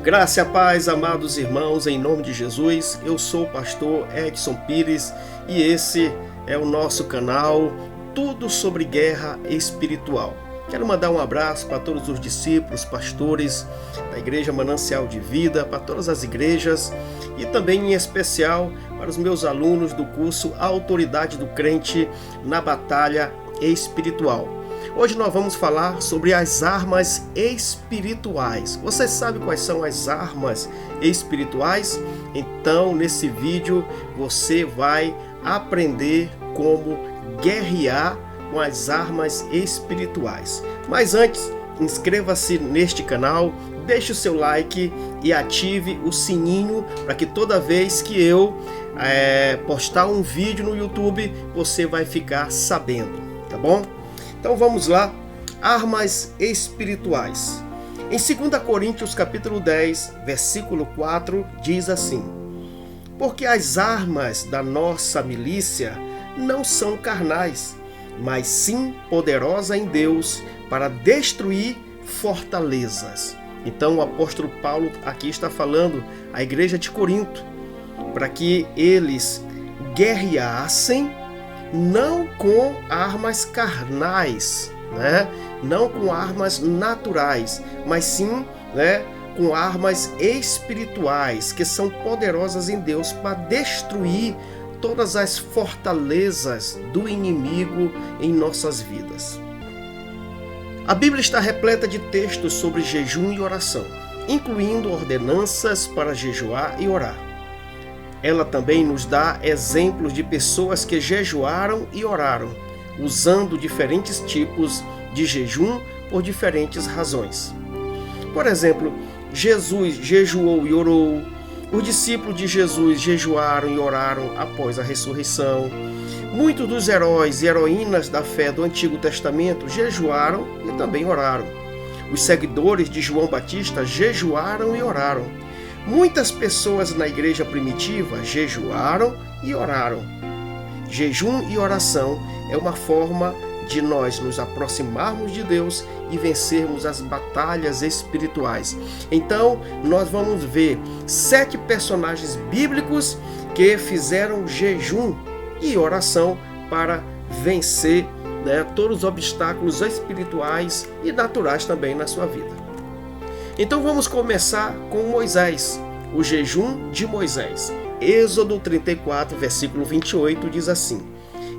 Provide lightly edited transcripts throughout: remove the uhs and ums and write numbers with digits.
Graça e paz, amados irmãos, em nome de Jesus. Eu sou o pastor Edson Pires e esse é o nosso canal Tudo sobre Guerra Espiritual. Quero mandar um abraço para todos os discípulos, pastores da Igreja Manancial de Vida, para todas as igrejas e também em especial para os meus alunos do curso Autoridade do Crente na Batalha Espiritual. Hoje nós vamos falar sobre as armas espirituais. Você sabe quais são as armas espirituais? Então, nesse vídeo, você vai aprender como guerrear com as armas espirituais. Mas antes, inscreva-se neste canal, deixe o seu like e ative o sininho para que toda vez que eu postar um vídeo no YouTube, você vai ficar sabendo, tá bom? Então vamos lá, armas espirituais. Em 2 Coríntios capítulo 10, versículo 4, diz assim: porque as armas da nossa milícia não são carnais, mas sim poderosas em Deus para destruir fortalezas. Então o apóstolo Paulo aqui está falando à igreja de Corinto, para que eles guerreassem não com armas carnais, não com armas naturais, mas sim, com armas espirituais, que são poderosas em Deus para destruir todas as fortalezas do inimigo em nossas vidas. A Bíblia está repleta de textos sobre jejum e oração, incluindo ordenanças para jejuar e orar. Ela também nos dá exemplos de pessoas que jejuaram e oraram, usando diferentes tipos de jejum por diferentes razões. Por exemplo, Jesus jejuou e orou, os discípulos de Jesus jejuaram e oraram após a ressurreição. Muitos dos heróis e heroínas da fé do Antigo Testamento jejuaram e também oraram. Os seguidores de João Batista jejuaram e oraram. Muitas pessoas na igreja primitiva jejuaram e oraram. Jejum e oração é uma forma de nós nos aproximarmos de Deus e vencermos as batalhas espirituais. Então, nós vamos ver 7 personagens bíblicos que fizeram jejum e oração para vencer todos os obstáculos espirituais e naturais também na sua vida. Então vamos começar com Moisés, o jejum de Moisés. Êxodo 34, versículo 28 diz assim: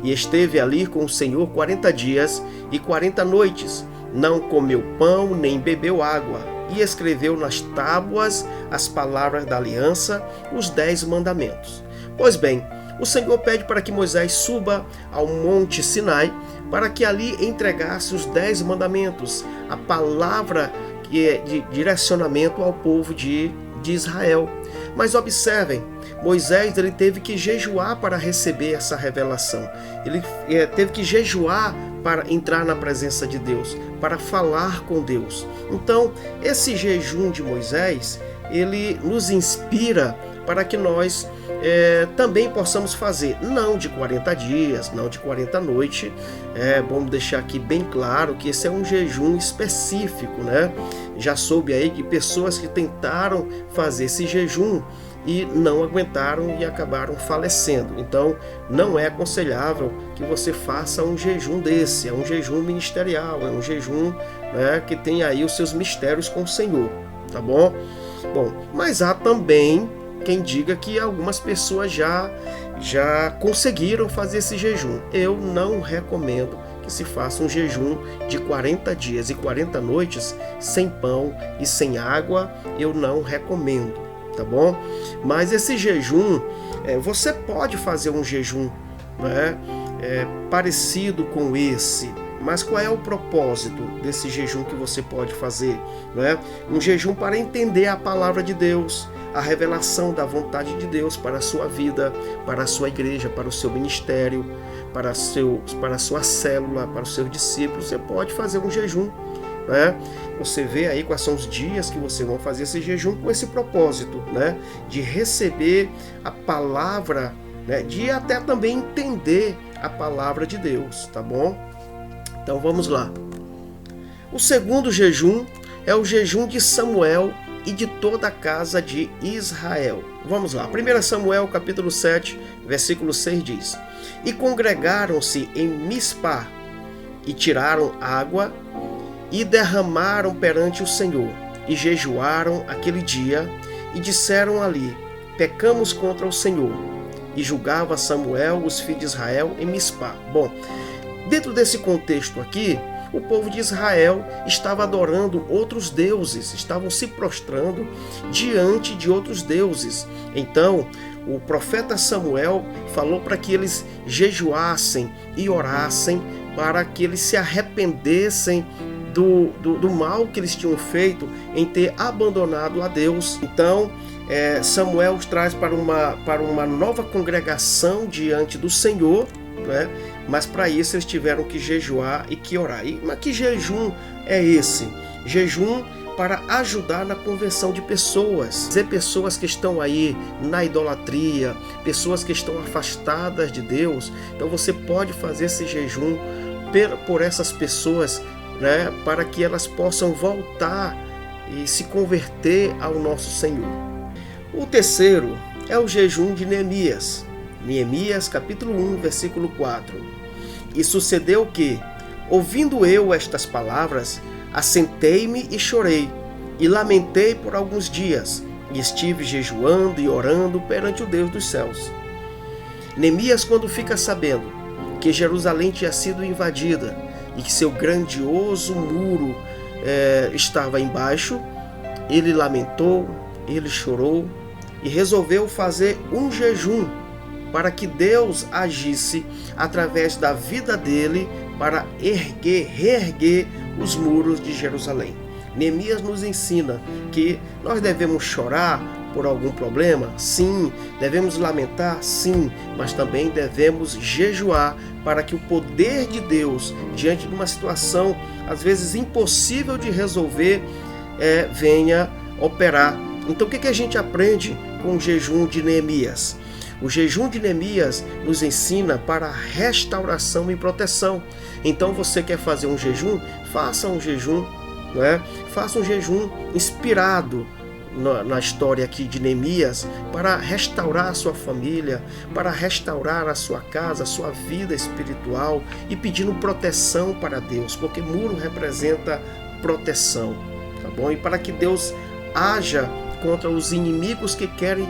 e esteve ali com o Senhor 40 dias e 40 noites, não comeu pão nem bebeu água, e escreveu nas tábuas as palavras da aliança, os 10 mandamentos. Pois bem, o Senhor pede para que Moisés suba ao monte Sinai, para que ali entregasse os 10 mandamentos, a palavra que é de direcionamento ao povo de Israel. Mas observem, Moisés ele teve que jejuar para receber essa revelação. Ele teve que jejuar para entrar na presença de Deus, para falar com Deus. Então, esse jejum de Moisés, ele nos inspira para que nós também possamos fazer, não de 40 dias, não de 40 noites. Vamos deixar aqui bem claro que esse é um jejum específico, Já soube aí que pessoas que tentaram fazer esse jejum e não aguentaram e acabaram falecendo. Então, não é aconselhável que você faça um jejum desse. É um jejum ministerial, é um jejum que tem aí os seus mistérios com o Senhor, tá bom? Bom, mas há também quem diga que algumas pessoas já conseguiram fazer esse jejum. Eu não recomendo que se faça um jejum de 40 dias e 40 noites sem pão e sem água. Eu não recomendo, tá bom? Mas esse jejum, você pode fazer um jejum parecido com esse. Mas qual é o propósito desse jejum que você pode fazer? Um jejum para entender a palavra de Deus, a revelação da vontade de Deus para a sua vida, para a sua igreja, para o seu ministério, para a sua célula, para os seus discípulos. Você pode fazer um jejum. Você vê aí quais são os dias que você vai fazer esse jejum com esse propósito, de receber a palavra, de até também entender a palavra de Deus, tá bom? Então vamos lá. O segundo jejum é o jejum de Samuel e de toda a casa de Israel. Vamos lá, 1 Samuel capítulo 7, versículo 6 diz: E congregaram-se em Mispá, e tiraram água, e derramaram perante o Senhor, e jejuaram aquele dia, e disseram ali: Pecamos contra o Senhor. E julgava Samuel os filhos de Israel em Mispá. Bom, dentro desse contexto aqui, o povo de Israel estava adorando outros deuses, estavam se prostrando diante de outros deuses. Então, o profeta Samuel falou para que eles jejuassem e orassem, para que eles se arrependessem do mal que eles tinham feito em ter abandonado a Deus. Então, Samuel os traz para uma nova congregação diante do Senhor, né? Mas para isso eles tiveram que jejuar e que orar. Mas que jejum é esse? Jejum para ajudar na conversão de pessoas. Pessoas que estão aí na idolatria, pessoas que estão afastadas de Deus. Então você pode fazer esse jejum por essas pessoas, né? Para que elas possam voltar e se converter ao nosso Senhor. O terceiro é o jejum de Neemias. Neemias capítulo 1, versículo 4. E sucedeu que, ouvindo eu estas palavras, assentei-me e chorei, e lamentei por alguns dias, e estive jejuando e orando perante o Deus dos céus. Neemias, quando fica sabendo que Jerusalém tinha sido invadida e que seu grandioso muro estava embaixo, ele lamentou, ele chorou e resolveu fazer um jejum para que Deus agisse através da vida dele para reerguer os muros de Jerusalém. Neemias nos ensina que nós devemos chorar por algum problema? Sim. Devemos lamentar? Sim. Mas também devemos jejuar para que o poder de Deus, diante de uma situação às vezes impossível de resolver, venha operar. Então o que a gente aprende com o jejum de Neemias? O jejum de Neemias nos ensina para restauração e proteção. Então você quer fazer um jejum? Faça um jejum, não é? Faça um jejum inspirado na história aqui de Neemias, para restaurar a sua família, para restaurar a sua casa, a sua vida espiritual, e pedindo proteção para Deus, porque muro representa proteção, tá bom? E para que Deus haja contra os inimigos que querem,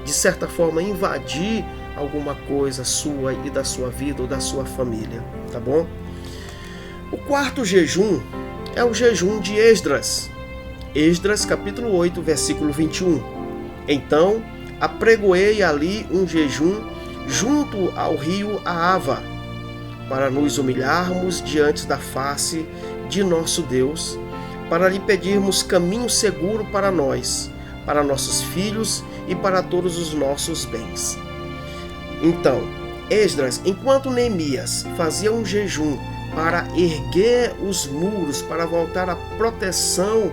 de certa forma, invadir alguma coisa sua e da sua vida ou da sua família, tá bom? O quarto jejum é o jejum de Esdras. Esdras capítulo 8, versículo 21. Então apregoei ali um jejum junto ao rio Ahava, para nos humilharmos diante da face de nosso Deus, para lhe pedirmos caminho seguro para nós, para nossos filhos e para todos os nossos bens. Então, Esdras, enquanto Neemias fazia um jejum para erguer os muros, para voltar à proteção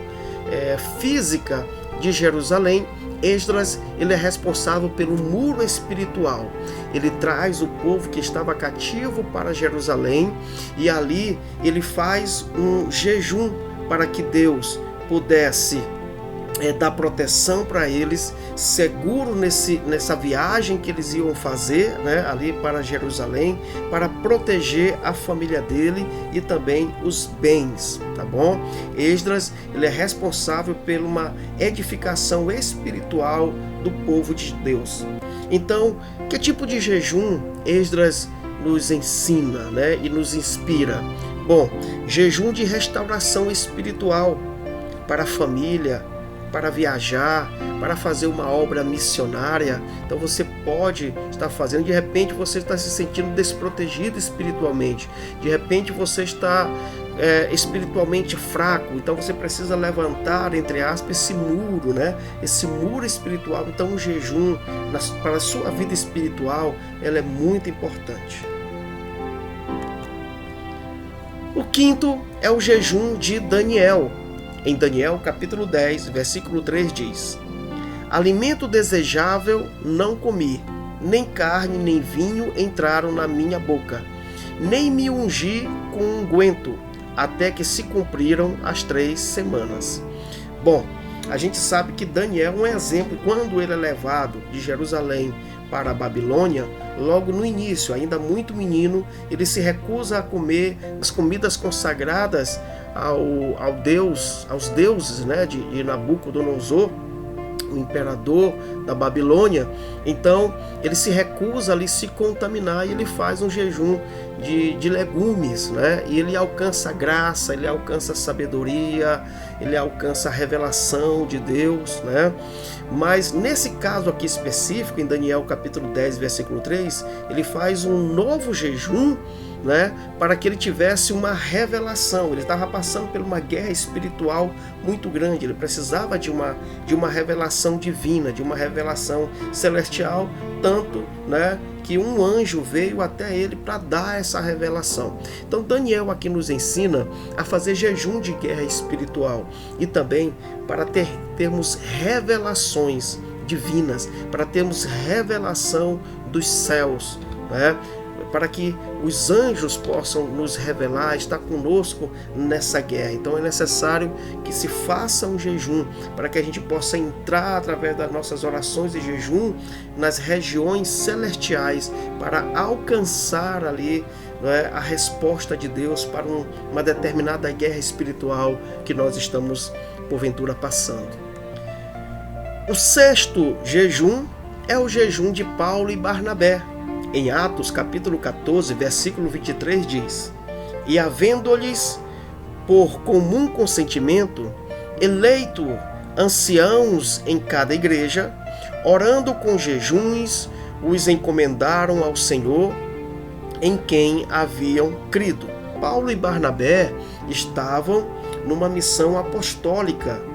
física de Jerusalém, Esdras, ele é responsável pelo muro espiritual. Ele traz o povo que estava cativo para Jerusalém e ali ele faz um jejum para que Deus pudesse dar proteção para eles, seguro nessa viagem que eles iam fazer, né, ali para Jerusalém, para proteger a família dele e também os bens, tá bom? Esdras, ele é responsável por uma edificação espiritual do povo de Deus. Então, que tipo de jejum Esdras nos ensina, né, e nos inspira? Bom, jejum de restauração espiritual para a família, para viajar, para fazer uma obra missionária. Então você pode estar fazendo, de repente você está se sentindo desprotegido espiritualmente, de repente você está espiritualmente fraco, então você precisa levantar, entre aspas, esse muro, né? Esse muro espiritual. Então o jejum para a sua vida espiritual, ela é muito importante. O quinto é o jejum de Daniel. Em Daniel capítulo 10, versículo 3 diz: Alimento desejável não comi, nem carne nem vinho entraram na minha boca, nem me ungi com unguento, até que se cumpriram as 3 semanas. Bom, A gente sabe que Daniel é um exemplo. Quando ele é levado de Jerusalém para a Babilônia, logo no início, ainda muito menino, ele se recusa a comer as comidas consagradas aos deuses, né, de Nabucodonosor, o imperador da Babilônia. Então ele se recusa ali se contaminar e ele faz um jejum de legumes, né? E ele alcança a graça, ele alcança a sabedoria, ele alcança a revelação de Deus, né? Mas nesse caso aqui específico, em Daniel capítulo 10, versículo 3, ele faz um novo jejum, né, para que ele tivesse uma revelação. Ele estava passando por uma guerra espiritual muito grande, ele precisava de uma revelação divina, de uma revelação celestial, tanto, né, que um anjo veio até ele para dar essa revelação. Então Daniel aqui nos ensina a fazer jejum de guerra espiritual e também para termos revelações divinas, para termos revelação dos céus, né? Para que os anjos possam nos revelar, estar conosco nessa guerra. Então é necessário que se faça um jejum para que a gente possa entrar através das nossas orações de jejum nas regiões celestiais para alcançar ali, né, a resposta de Deus para uma determinada guerra espiritual que nós estamos porventura passando. O sexto jejum é o jejum de Paulo e Barnabé. Em Atos capítulo 14, versículo 23 diz: E havendo-lhes por comum consentimento eleito anciãos em cada igreja, orando com jejuns, os encomendaram ao Senhor em quem haviam crido. Paulo e Barnabé estavam numa missão apostólica.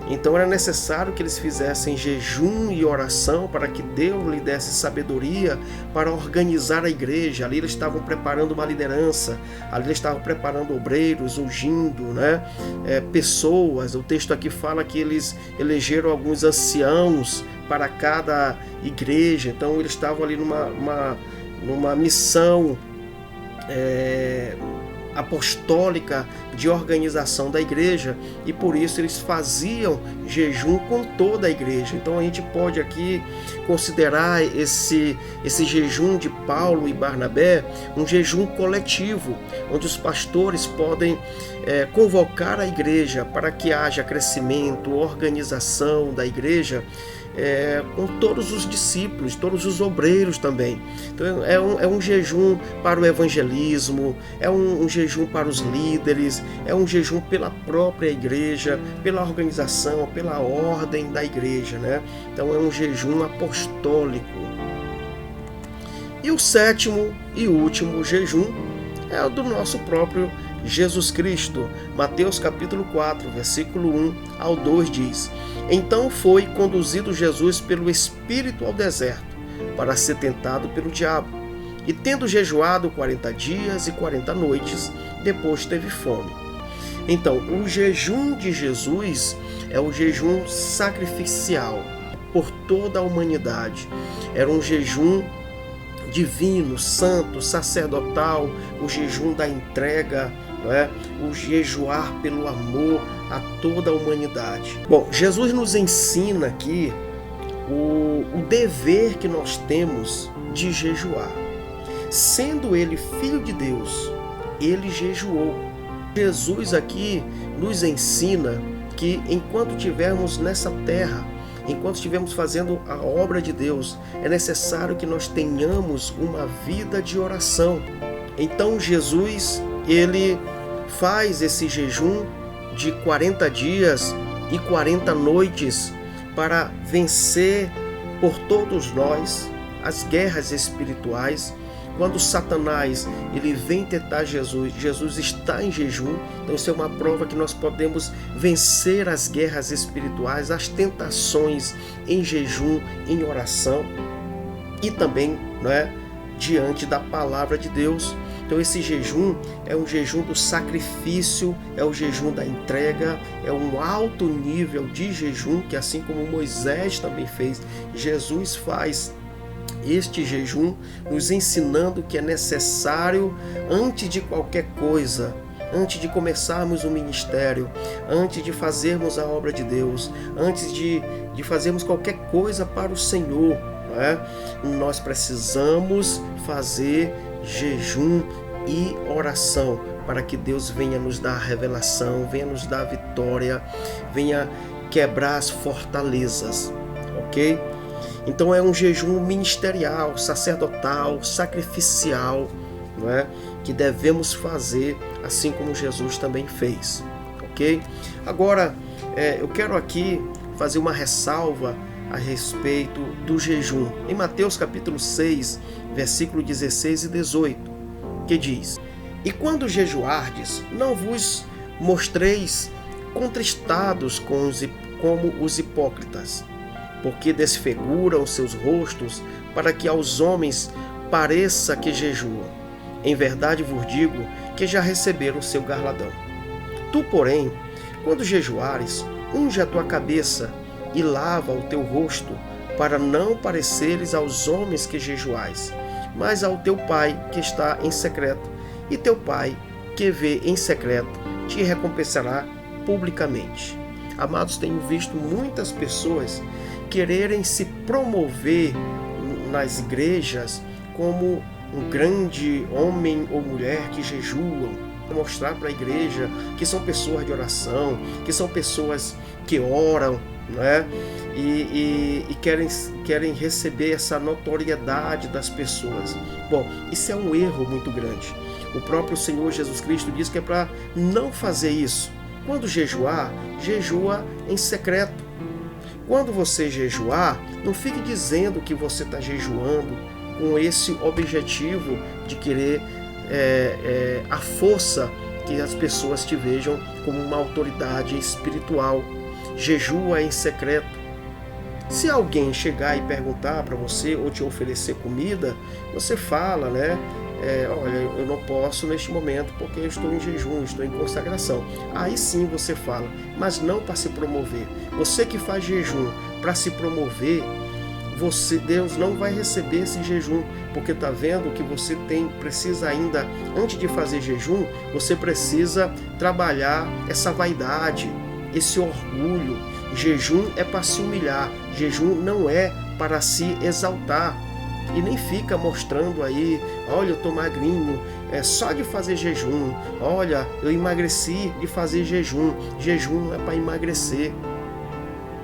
Então era necessário que eles fizessem jejum e oração para que Deus lhe desse sabedoria para organizar a igreja. Ali eles estavam preparando uma liderança, ali eles estavam preparando obreiros, ungindo, né, pessoas. O texto aqui fala que eles elegeram alguns anciãos para cada igreja. Então eles estavam ali numa missão apostólica de organização da igreja, e por isso eles faziam jejum com toda a igreja. Então a gente pode aqui considerar esse jejum de Paulo e Barnabé um jejum coletivo, onde os pastores podem convocar a igreja para que haja crescimento, organização da igreja, com todos os discípulos, todos os obreiros também. Então é um jejum para o evangelismo, é um jejum para os líderes, é um jejum pela própria igreja, pela organização, pela ordem da igreja, né? Então é um jejum apostólico. E o sétimo e último jejum é o do nosso próprio Jesus Cristo. Mateus capítulo 4, versículo 1 ao 2 diz: Então foi conduzido Jesus pelo Espírito ao deserto, para ser tentado pelo diabo. E tendo jejuado 40 dias e 40 noites, depois teve fome. Então, o jejum de Jesus é o jejum sacrificial por toda a humanidade. Era um jejum divino, santo, sacerdotal, o jejum da entrega, não é? O jejuar pelo amor a toda a humanidade. Bom, Jesus nos ensina aqui o dever que nós temos de jejuar. Sendo ele filho de Deus, ele jejuou. Jesus aqui nos ensina que enquanto estivermos nessa terra, enquanto estivermos fazendo a obra de Deus, é necessário que nós tenhamos uma vida de oração. Então Jesus, ele faz esse jejum de 40 dias e 40 noites para vencer por todos nós as guerras espirituais. Quando Satanás ele vem tentar Jesus, Jesus está em jejum. Então isso é uma prova que nós podemos vencer as guerras espirituais, as tentações em jejum, em oração e também, não é, diante da palavra de Deus. Então esse jejum é um jejum do sacrifício, é o jejum da entrega, é um alto nível de jejum que, assim como Moisés também fez, Jesus faz este jejum, nos ensinando que é necessário, antes de qualquer coisa, antes de começarmos o ministério, antes de fazermos a obra de Deus, antes de fazermos qualquer coisa para o Senhor, não é? Nós precisamos fazer jejum e oração para que Deus venha nos dar revelação, venha nos dar vitória, venha quebrar as fortalezas, ok? Então é um jejum ministerial, sacerdotal, sacrificial, não é? Que devemos fazer assim como Jesus também fez, ok? Agora, eu quero aqui fazer uma ressalva a respeito do jejum. Em Mateus capítulo 6, versículo 16 e 18, que diz: E quando jejuardes, não vos mostreis contristados como os hipócritas, porque desfiguram seus rostos, para que aos homens pareça que jejuam. Em verdade vos digo que já receberam o seu galardão. Tu, porém, quando jejuares, unge a tua cabeça e lava o teu rosto, para não pareceres aos homens que jejuais, mas ao teu Pai que está em secreto, e teu Pai que vê em secreto te recompensará publicamente. Amados, tenho visto muitas pessoas quererem se promover nas igrejas como um grande homem ou mulher que jejuam, mostrar para a igreja que são pessoas de oração, que são pessoas que oram, né? E querem receber essa notoriedade das pessoas. Bom, isso é um erro muito grande. O próprio Senhor Jesus Cristo diz que é para não fazer isso. Quando jejuar, jejua em secreto. Quando você jejuar, não fique dizendo que você está jejuando com esse objetivo de querer a força que as pessoas te vejam como uma autoridade espiritual. Jejua em secreto. Se alguém chegar e perguntar para você ou te oferecer comida, você fala, né? Olha, eu não posso neste momento porque eu estou em jejum, estou em consagração. Aí sim você fala, mas não para se promover. Você que faz jejum para se promover, Deus não vai receber esse jejum, porque está vendo que você precisa ainda, antes de fazer jejum, você precisa trabalhar essa vaidade, esse orgulho. Jejum é para se humilhar, jejum não é para se exaltar. E nem fica mostrando aí, olha, eu estou magrinho, só de fazer jejum, olha, eu emagreci de fazer jejum. Jejum não é para emagrecer,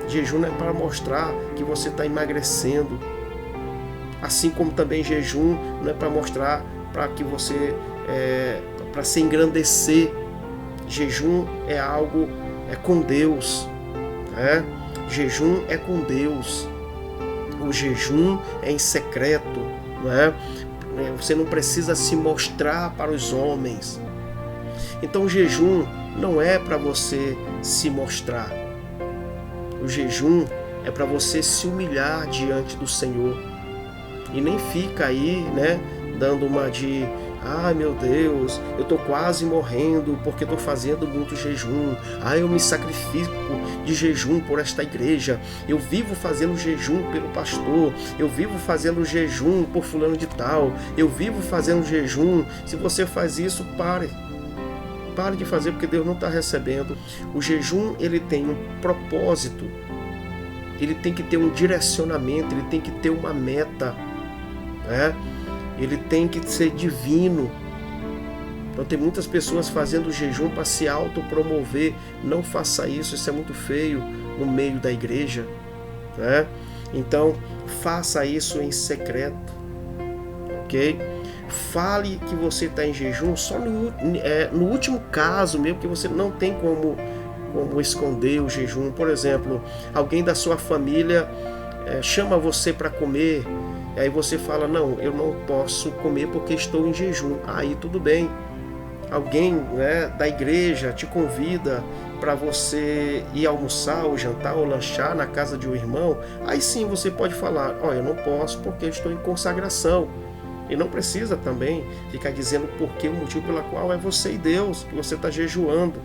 jejum não é para mostrar que você está emagrecendo, assim como também jejum não é para mostrar para que você, para se engrandecer. Jejum é algo, com Deus, né? Jejum é com Deus. O jejum é em secreto, não é? Você não precisa se mostrar para os homens. Então o jejum não é para você se mostrar. O jejum é para você se humilhar diante do Senhor. E nem fica aí, né, dando uma de: ai meu Deus, eu estou quase morrendo porque estou fazendo muito jejum. Eu me sacrifico de jejum por esta igreja. Eu vivo fazendo jejum pelo pastor. Eu vivo fazendo jejum por fulano de tal. Eu vivo fazendo jejum. Se você faz isso, pare. Pare de fazer, porque Deus não está recebendo. O jejum, ele tem um propósito. Ele tem que ter um direcionamento. Ele tem que ter uma meta, né? Ele tem que ser divino. Então tem muitas pessoas fazendo jejum para se autopromover. Não faça isso, isso é muito feio no meio da igreja, né? Então faça isso em secreto, ok? Fale que você está em jejum só no último caso mesmo, que você não tem como esconder o jejum. Por exemplo, alguém da sua família chama você para comer, e aí você fala: não, eu não posso comer porque estou em jejum. Aí tudo bem. Alguém, né, da igreja te convida para você ir almoçar ou jantar ou lanchar na casa de um irmão, aí sim você pode falar: eu não posso porque estou em consagração. E não precisa também ficar dizendo porque o motivo pelo qual é você e Deus, que você está jejuando.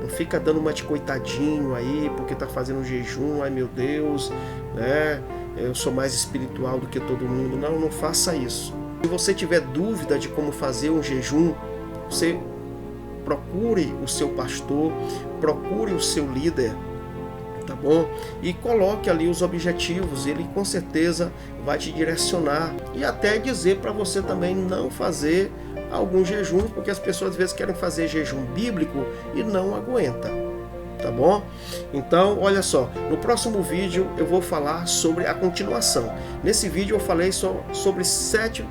Não fica dando uma de coitadinho aí porque está fazendo jejum. Ai meu Deus, né? Eu sou mais espiritual do que todo mundo. Não, não faça isso. Se você tiver dúvida de como fazer um jejum, você procure o seu pastor, procure o seu líder, tá bom? E coloque ali os objetivos, ele com certeza vai te direcionar e até dizer para você também não fazer algum jejum, porque as pessoas às vezes querem fazer jejum bíblico e não aguenta, tá bom? Então, olha só, no próximo vídeo eu vou falar sobre a continuação. Nesse vídeo eu falei sobre 7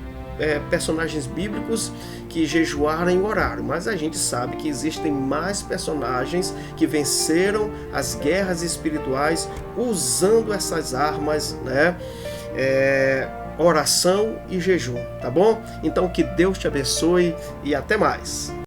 personagens bíblicos que jejuaram e oraram, mas a gente sabe que existem mais personagens que venceram as guerras espirituais usando essas armas, né? Oração e jejum, tá bom? Então que Deus te abençoe e até mais.